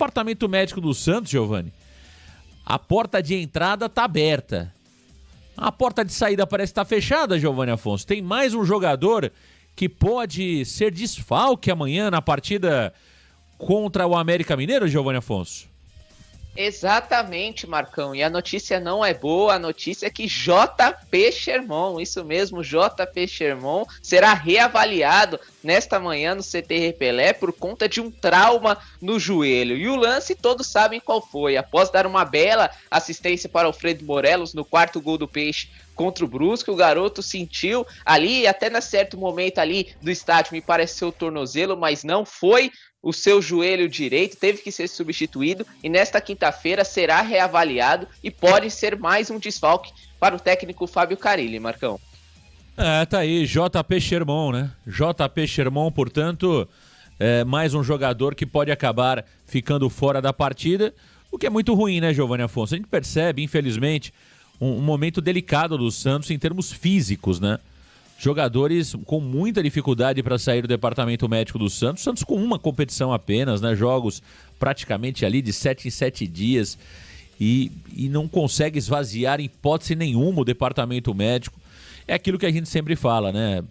departamento médico do Santos, Giovani, a porta de entrada tá aberta. A porta de saída parece estar fechada, Giovani Afonso. Tem mais um jogador que pode ser desfalque amanhã na partida contra o América Mineiro, Giovani Afonso? Exatamente, Marcão. E a notícia não é boa, a notícia é que JP Sherman, isso mesmo, JP Sherman, será reavaliado nesta manhã no CT Repelé por conta de um trauma no joelho. E o lance todos sabem qual foi. Após dar uma bela assistência para o Alfredo Morelos no quarto gol do Peixe contra o Brusque, o garoto sentiu ali, até num certo momento ali do estádio, me pareceu o tornozelo, mas não foi o seu joelho direito, teve que ser substituído e nesta quinta-feira será reavaliado e pode ser mais um desfalque para o técnico Fábio Carille, Marcão. Tá aí, JP Sherman, né? JP Sherman, portanto, mais um jogador que pode acabar ficando fora da partida, o que é muito ruim, né, Giovani Afonso? A gente percebe, infelizmente, um momento delicado do Santos em termos físicos, né? Jogadores com muita dificuldade para sair do departamento médico do Santos. Santos com uma competição apenas, né? Jogos praticamente ali de 7 em 7 dias e não consegue esvaziar em hipótese nenhuma o departamento médico. É aquilo que a gente sempre fala, né?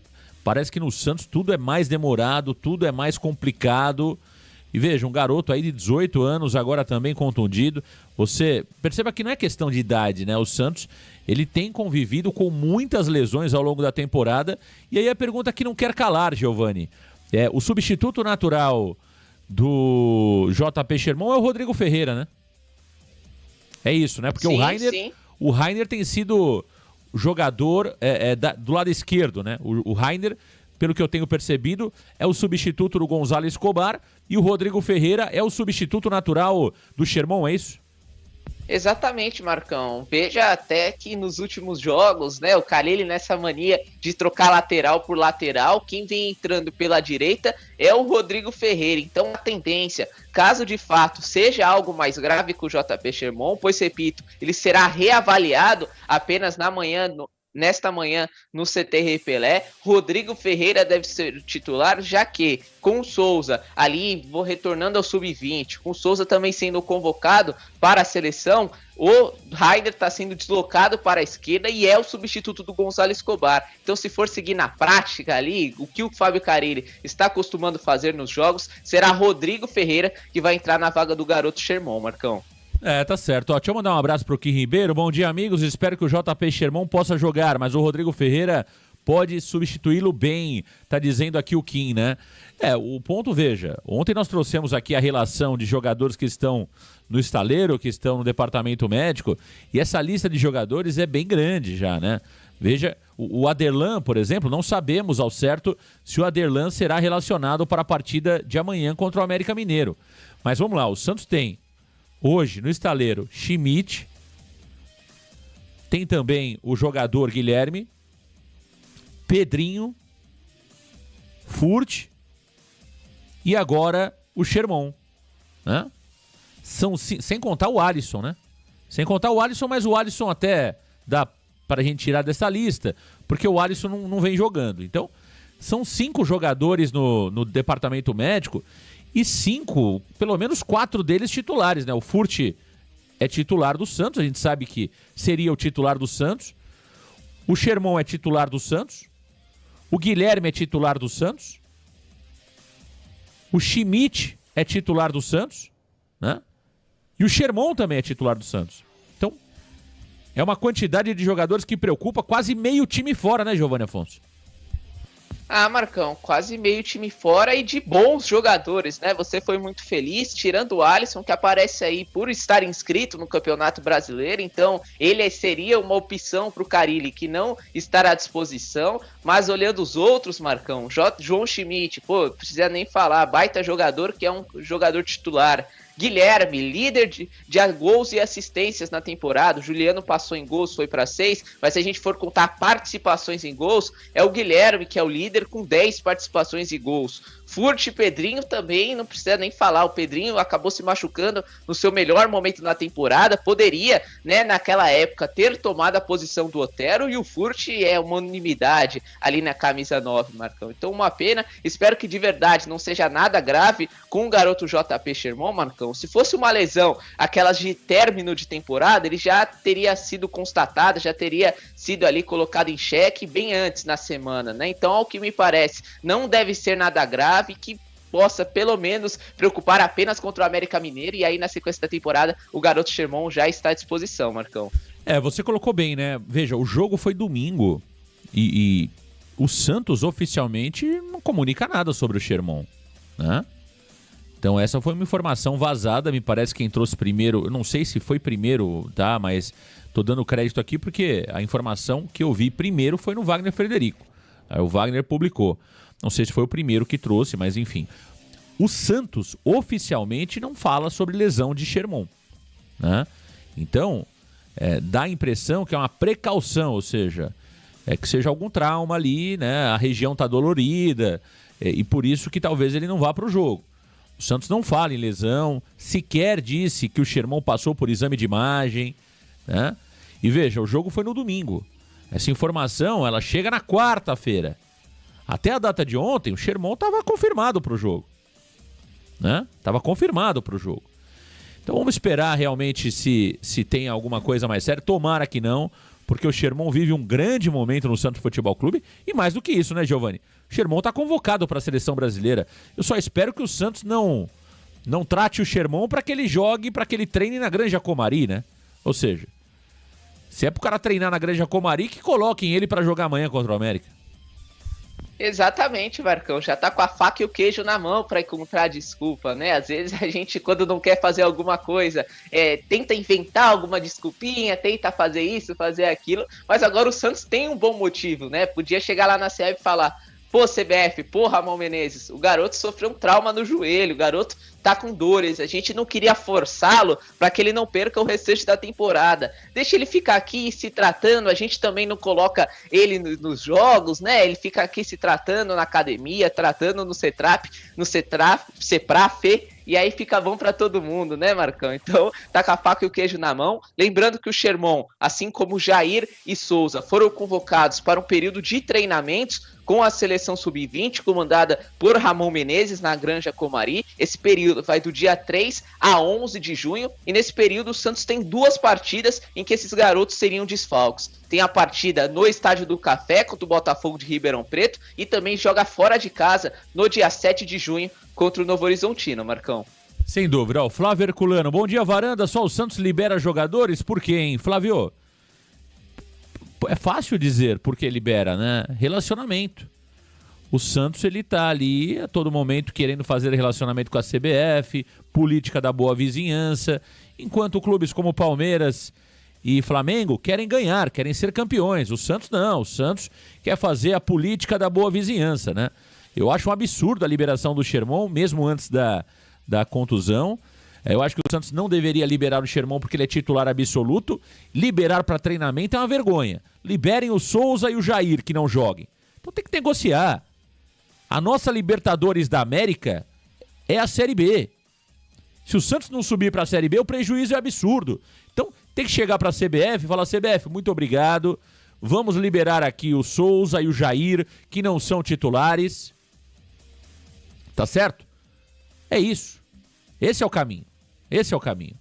Parece que no Santos tudo é mais demorado, tudo é mais complicado. E veja, um garoto aí de 18 anos, agora também contundido. Você perceba que não é questão de idade, né? O Santos, ele tem convivido com muitas lesões ao longo da temporada. E aí a pergunta que não quer calar, Giovani. O substituto natural do JP Sherman é o Rodrigo Ferreira, né? É isso, né? Porque sim, o Rainer tem sido jogador do lado esquerdo, né? O Rainer, pelo que eu tenho percebido, é o substituto do Gonzalo Escobar e o Rodrigo Ferreira é o substituto natural do Sherman, é isso? Exatamente, Marcão. Veja até que nos últimos jogos, né, o Carille nessa mania de trocar lateral por lateral, quem vem entrando pela direita é o Rodrigo Ferreira. Então a tendência, caso de fato seja algo mais grave com o JP Sherman, pois repito, ele será reavaliado apenas nesta manhã no CT Repelé, Rodrigo Ferreira deve ser titular, já que com o Souza ali, vou retornando ao sub-20, com o Souza também sendo convocado para a seleção, o Rainer está sendo deslocado para a esquerda e é o substituto do Gonzalo Escobar. Então, se for seguir na prática ali, o que o Fábio Carille está acostumando fazer nos jogos, será Rodrigo Ferreira que vai entrar na vaga do garoto Sherman, Marcão. Tá certo. Deixa eu mandar um abraço pro Kim Ribeiro. Bom dia, amigos. Espero que o JP Sherman possa jogar, mas o Rodrigo Ferreira pode substituí-lo bem. Tá dizendo aqui o Kim, né? O ponto, veja, ontem nós trouxemos aqui a relação de jogadores que estão no estaleiro, que estão no departamento médico, e essa lista de jogadores é bem grande já, né? Veja, o Aderlan, por exemplo, não sabemos ao certo se o Aderlan será relacionado para a partida de amanhã contra o América Mineiro. Mas vamos lá, o Santos tem hoje, no estaleiro, Schmidt. Tem também o jogador Guilherme, Pedrinho, Furt e agora o Sherman, né? Sem contar o Alisson, né? Sem contar o Alisson, mas o Alisson até dá para a gente tirar dessa lista, porque o Alisson não vem jogando. Então, são 5 jogadores no departamento médico e 5, pelo menos 4 deles titulares, né? O Furt é titular do Santos, a gente sabe que seria o titular do Santos. O Sherman é titular do Santos. O Guilherme é titular do Santos. O Schmidt é titular do Santos, né? E o Sherman também é titular do Santos. Então, é uma quantidade de jogadores que preocupa, quase meio time fora, né, Giovani Afonso? Marcão, quase meio time fora e de bons jogadores, né? Você foi muito feliz, tirando o Alisson, que aparece aí por estar inscrito no Campeonato Brasileiro, então ele seria uma opção para o Carille que não estará à disposição, mas olhando os outros, Marcão, João Schmidt, precisa nem falar, baita jogador que é um jogador titular. Guilherme, líder de gols e assistências na temporada. O Juliano passou em gols, foi para 6, mas se a gente for contar participações em gols, é o Guilherme que é o líder com 10 participações em gols. Furt e Pedrinho também, não precisa nem falar, o Pedrinho acabou se machucando no seu melhor momento na temporada, poderia, né, naquela época, ter tomado a posição do Otero, e o Furt é uma unanimidade ali na camisa 9, Marcão. Então uma pena, espero que de verdade não seja nada grave com o garoto JP Sherman, Marcão. Se fosse uma lesão, aquelas de término de temporada, ele já teria sido constatado, já teria sido ali colocado em xeque bem antes na semana, né? Então, ao que me parece, não deve ser nada grave, que possa pelo menos preocupar apenas contra o América Mineiro, e aí na sequência da temporada o garoto Sherman já está à disposição, Marcão. Você colocou bem, né? Veja, o jogo foi domingo e o Santos oficialmente não comunica nada sobre o Sherman, né? Então essa foi uma informação vazada, me parece que quem trouxe primeiro, eu não sei se foi primeiro, tá? Mas tô dando crédito aqui porque a informação que eu vi primeiro foi no Wagner Frederico. Aí o Wagner publicou. Não sei se foi o primeiro que trouxe, mas enfim. O Santos oficialmente não fala sobre lesão de Sherman, né? Então, dá a impressão que é uma precaução, ou seja, que seja algum trauma ali, né? A região tá dolorida, e por isso que talvez ele não vá para o jogo. O Santos não fala em lesão, sequer disse que o Sherman passou por exame de imagem, né? E veja, o jogo foi no domingo. Essa informação, ela chega na quarta-feira. Até a data de ontem, o Sherman estava confirmado para o jogo, né? Estava confirmado para o jogo. Então vamos esperar realmente se tem alguma coisa mais séria. Tomara que não, porque o Sherman vive um grande momento no Santos Futebol Clube. E mais do que isso, né, Giovani? O Sherman está convocado para a seleção brasileira. Eu só espero que o Santos não trate o Sherman para que ele jogue, para que ele treine na Granja Comari, né? Ou seja, se é pro cara treinar na Granja Comari, que coloquem ele para jogar amanhã contra o América. Exatamente, Marcão, já tá com a faca e o queijo na mão para encontrar desculpa, né? Às vezes a gente, quando não quer fazer alguma coisa, tenta inventar alguma desculpinha, tenta fazer isso, fazer aquilo, mas agora o Santos tem um bom motivo, né? Podia chegar lá na CBF e falar: pô, CBF, pô, Ramon Menezes, o garoto sofreu um trauma no joelho, o garoto tá com dores, a gente não queria forçá-lo para que ele não perca o restante da temporada. Deixa ele ficar aqui se tratando, a gente também não coloca ele nos jogos, né? Ele fica aqui se tratando na academia, tratando no CEPRAF, e aí fica bom para todo mundo, né, Marcão? Então, tá com a faca e o queijo na mão. Lembrando que o Sherman, assim como Jair e Souza, foram convocados para um período de treinamentos com a seleção sub-20, comandada por Ramon Menezes, na Granja Comari. Esse período vai do dia 3 a 11 de junho, e nesse período o Santos tem 2 partidas em que esses garotos seriam desfalques. Tem a partida no Estádio do Café contra o Botafogo de Ribeirão Preto, e também joga fora de casa no dia 7 de junho contra o Novo Horizontino, Marcão. Sem dúvida. O Flávio Herculano, bom dia, Varanda. Só o Santos libera jogadores? Por quê, hein, Flávio? É fácil dizer por que libera, né? Relacionamento. O Santos, ele tá ali a todo momento querendo fazer relacionamento com a CBF, política da boa vizinhança, enquanto clubes como Palmeiras e Flamengo querem ganhar, querem ser campeões. O Santos não, o Santos quer fazer a política da boa vizinhança, né? Eu acho um absurdo a liberação do Sherman, mesmo antes da contusão. Eu acho que o Santos não deveria liberar o Sherman porque ele é titular absoluto. Liberar para treinamento é uma vergonha. Liberem o Souza e o Jair, que não joguem. Então tem que negociar. A nossa Libertadores da América é a Série B. Se o Santos não subir para a Série B, o prejuízo é absurdo. Então tem que chegar para a CBF e falar: CBF, muito obrigado. Vamos liberar aqui o Souza e o Jair, que não são titulares. Tá certo? É isso. Esse é o caminho. Esse é o caminho.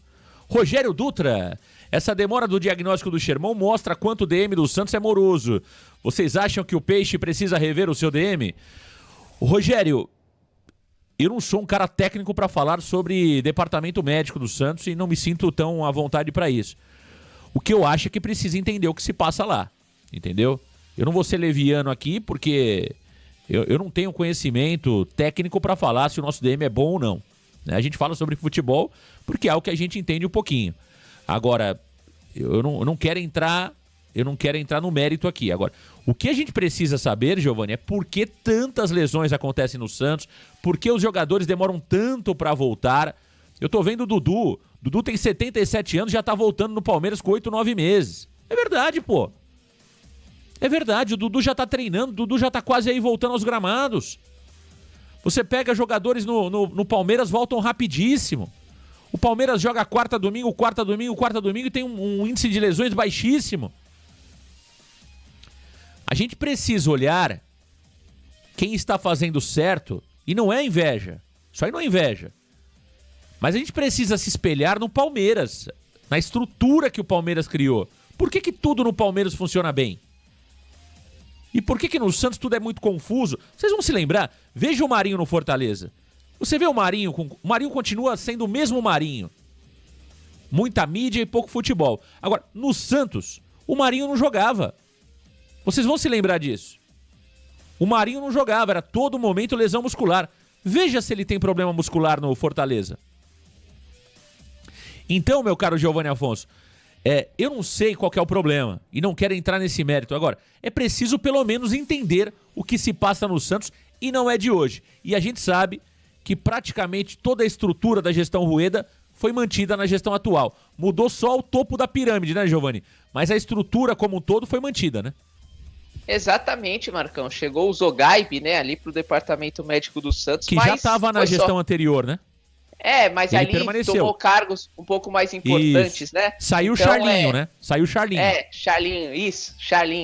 Rogério Dutra, essa demora do diagnóstico do Sherman mostra quanto o DM do Santos é moroso. Vocês acham que o Peixe precisa rever o seu DM? Rogério, eu não sou um cara técnico para falar sobre departamento médico do Santos e não me sinto tão à vontade para isso. O que eu acho é que precisa entender o que se passa lá. Entendeu? Eu não vou ser leviano aqui porque eu não tenho conhecimento técnico para falar se o nosso DM é bom ou não. A gente fala sobre futebol porque é algo que a gente entende um pouquinho. Agora, eu não quero entrar no mérito aqui. Agora, o que a gente precisa saber, Giovani, é por que tantas lesões acontecem no Santos, por que os jogadores demoram tanto para voltar. Eu tô vendo o Dudu. Dudu tem 77 anos, já tá voltando no Palmeiras com 8, 9 meses. É verdade, pô. É verdade, o Dudu já tá treinando, o Dudu já tá quase aí voltando aos gramados. Você pega jogadores no Palmeiras, voltam rapidíssimo. O Palmeiras joga quarta, domingo e tem um índice de lesões baixíssimo. A gente precisa olhar quem está fazendo certo, e não é inveja. Isso aí não é inveja. Mas a gente precisa se espelhar no Palmeiras, na estrutura que o Palmeiras criou. Por que tudo no Palmeiras funciona bem? E por que no Santos tudo é muito confuso? Vocês vão se lembrar, veja o Marinho no Fortaleza. Você vê o Marinho, o Marinho continua sendo o mesmo Marinho. Muita mídia e pouco futebol. Agora, no Santos, o Marinho não jogava. Vocês vão se lembrar disso. O Marinho não jogava, era todo momento lesão muscular. Veja se ele tem problema muscular no Fortaleza. Então, meu caro Giovanni Afonso, eu não sei qual que é o problema e não quero entrar nesse mérito. Agora, é preciso pelo menos entender o que se passa no Santos e não é de hoje. E a gente sabe que praticamente toda a estrutura da gestão Rueda foi mantida na gestão atual. Mudou só o topo da pirâmide, né, Giovanni? Mas a estrutura como um todo foi mantida, né? Exatamente, Marcão. Chegou o Zogaib, né, ali pro departamento médico do Santos. Que já estava na gestão anterior, né? Mas ele ali permaneceu. Tomou cargos um pouco mais importantes, isso. Né? Saiu o Charlinho, né? Saiu o Charlinho.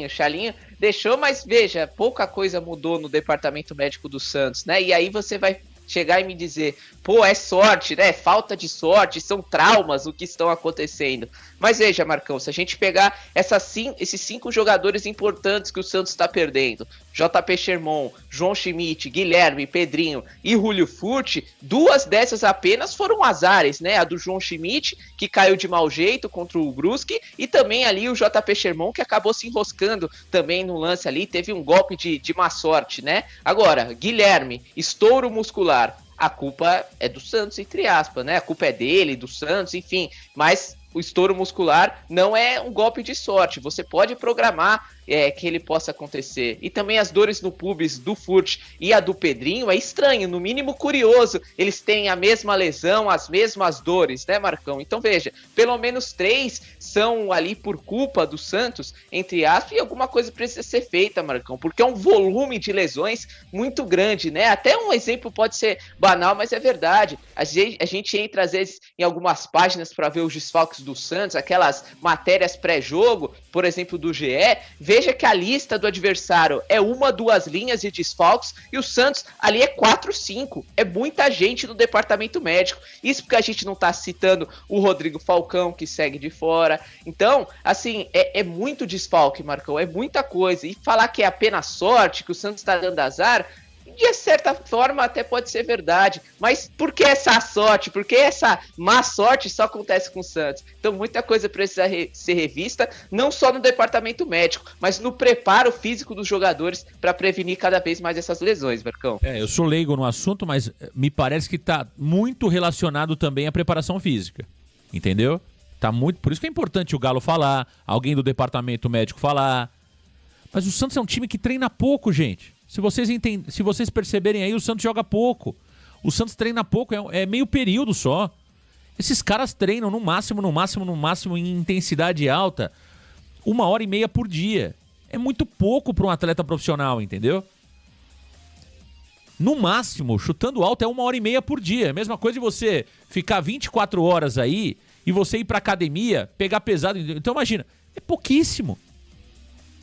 Charlinho. Deixou, mas veja, pouca coisa mudou no departamento médico do Santos, né? E aí você vai chegar e me dizer, pô, é sorte, né? Falta de sorte, são traumas o que estão acontecendo. Mas veja, Marcão, se a gente pegar esses 5 jogadores importantes que o Santos está perdendo, JP Sherman, João Schmidt, Guilherme, Pedrinho e Julio Furch, 2 dessas apenas foram azares, né? A do João Schmidt, que caiu de mau jeito contra o Brusque, e também ali o JP Sherman, que acabou se enroscando também no lance ali, teve um golpe de má sorte, né? Agora, Guilherme, estouro muscular, a culpa é do Santos, entre aspas, né? A culpa é dele, do Santos, enfim, mas o estouro muscular não é um golpe de sorte, você pode programar que ele possa acontecer. E também as dores no pubis do Furt e a do Pedrinho é estranho, no mínimo curioso, eles têm a mesma lesão, as mesmas dores, né, Marcão? Então veja, pelo menos 3 são ali por culpa do Santos, entre aspas, e alguma coisa precisa ser feita, Marcão, porque é um volume de lesões muito grande, né? Até um exemplo pode ser banal, mas é verdade. A gente entra às vezes em algumas páginas para ver os desfalques do Santos, aquelas matérias pré-jogo, por exemplo, do GE, veja que a lista do adversário é 1, 2 linhas de desfalques e o Santos ali é 4, 5. É muita gente no departamento médico. Isso porque a gente não tá citando o Rodrigo Falcão, que segue de fora. Então, assim, é muito desfalque, Marcão, é muita coisa. E falar que é apenas sorte, que o Santos tá dando azar, de certa forma até pode ser verdade, mas por que essa sorte? Por que essa má sorte só acontece com o Santos? Então muita coisa precisa ser revista, não só no departamento médico, mas no preparo físico dos jogadores para prevenir cada vez mais essas lesões, Marcão. Eu sou leigo no assunto, mas me parece que está muito relacionado também à preparação física, entendeu? Tá muito, por isso que é importante o Galo falar, alguém do departamento médico falar, mas o Santos é um time que treina pouco, gente. Se vocês perceberem aí, o Santos joga pouco. O Santos treina pouco, é meio período só. Esses caras treinam no máximo, em intensidade alta, 1h30 por dia. É muito pouco para um atleta profissional, entendeu? No máximo, chutando alto, é 1h30 por dia. É a mesma coisa de você ficar 24 horas aí e você ir pra academia, pegar pesado. Então imagina, é pouquíssimo.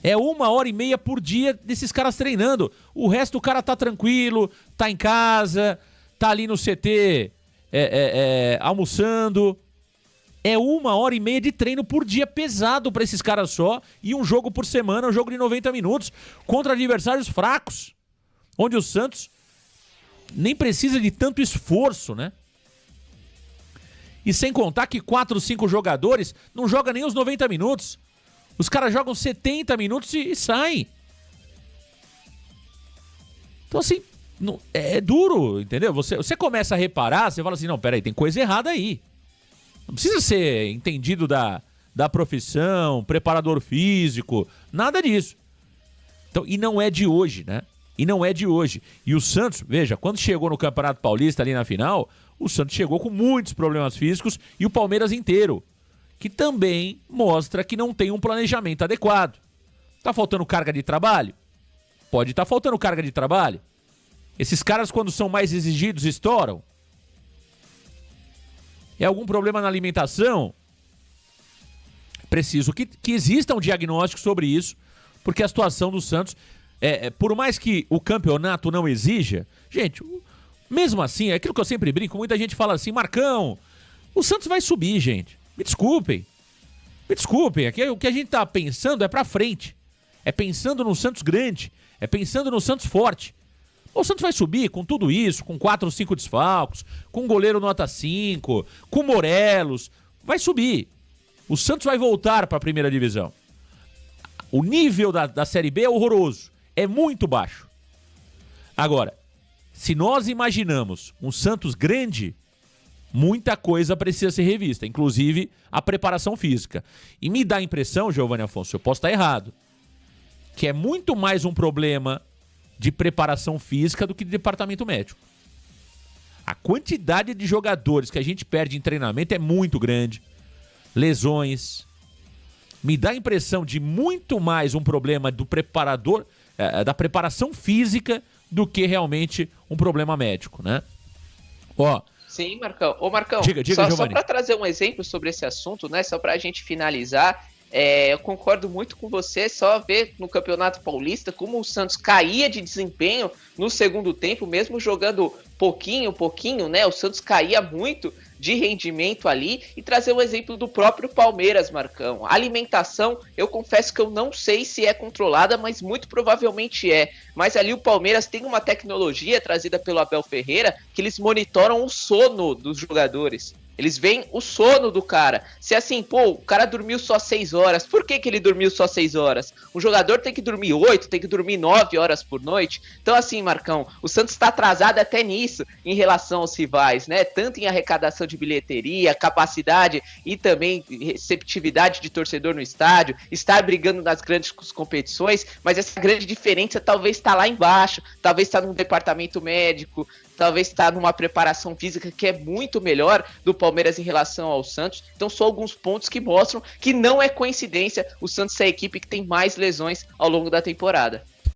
É 1h30 por dia desses caras treinando. O resto do cara tá tranquilo, tá em casa, tá ali no CT almoçando. É 1h30 de treino por dia pesado pra esses caras só. E um jogo por semana, um jogo de 90 minutos contra adversários fracos. Onde o Santos nem precisa de tanto esforço, né? E sem contar que 4, 5 jogadores não jogam nem os 90 minutos. Os caras jogam 70 minutos e saem. Então, assim, é duro, entendeu? Você começa a reparar, você fala assim, não, peraí, tem coisa errada aí. Não precisa ser entendido da profissão, preparador físico, nada disso. Então, e não é de hoje, né? E o Santos, veja, quando chegou no Campeonato Paulista ali na final, o Santos chegou com muitos problemas físicos e o Palmeiras inteiro. Que também mostra que não tem um planejamento adequado. Tá faltando carga de trabalho? Pode estar faltando carga de trabalho. Esses caras, quando são mais exigidos, estouram? É algum problema na alimentação? Preciso que exista um diagnóstico sobre isso, porque a situação do Santos, por mais que o campeonato não exija, gente, mesmo assim, é aquilo que eu sempre brinco, muita gente fala assim, Marcão, o Santos vai subir, gente. Me desculpem, aqui, o que a gente tá pensando é pra frente, é pensando no Santos grande, é pensando no Santos forte. O Santos vai subir com tudo isso, com 4 ou 5 desfalques, com goleiro nota 5, com Morelos, vai subir. O Santos vai voltar para a primeira divisão. O nível da Série B é horroroso, é muito baixo. Agora, se nós imaginamos um Santos grande, muita coisa precisa ser revista, inclusive a preparação física. E me dá a impressão, Giovanni Afonso, eu posso estar errado, que é muito mais um problema de preparação física do que de departamento médico. A quantidade de jogadores que a gente perde em treinamento é muito grande. Lesões. Me dá a impressão de muito mais um problema do preparador, da preparação física, do que realmente um problema médico, né? Ó. Sim, Marcão. Ô, Marcão, diga, só para trazer um exemplo sobre esse assunto, né? Só para a gente finalizar. Eu concordo muito com você, só ver no Campeonato Paulista como o Santos caía de desempenho no segundo tempo, mesmo jogando pouquinho, né? O Santos caía muito de rendimento ali, e trazer um exemplo do próprio Palmeiras, Marcão. A alimentação, eu confesso que eu não sei se é controlada, mas muito provavelmente é. Mas ali o Palmeiras tem uma tecnologia trazida pelo Abel Ferreira, que eles monitoram o sono dos jogadores. Eles veem o sono do cara. Se assim, o cara dormiu só 6 horas, por que ele dormiu só 6 horas? O jogador tem que dormir 8, tem que dormir 9 horas por noite. Então assim, Marcão, o Santos está atrasado até nisso em relação aos rivais, né? Tanto em arrecadação de bilheteria, capacidade e também receptividade de torcedor no estádio, estar brigando nas grandes competições, mas essa grande diferença talvez está lá embaixo, talvez está no departamento médico, talvez está numa preparação física que é muito melhor do Palmeiras em relação ao Santos. Então são alguns pontos que mostram que não é coincidência o Santos ser a equipe que tem mais lesões ao longo da temporada.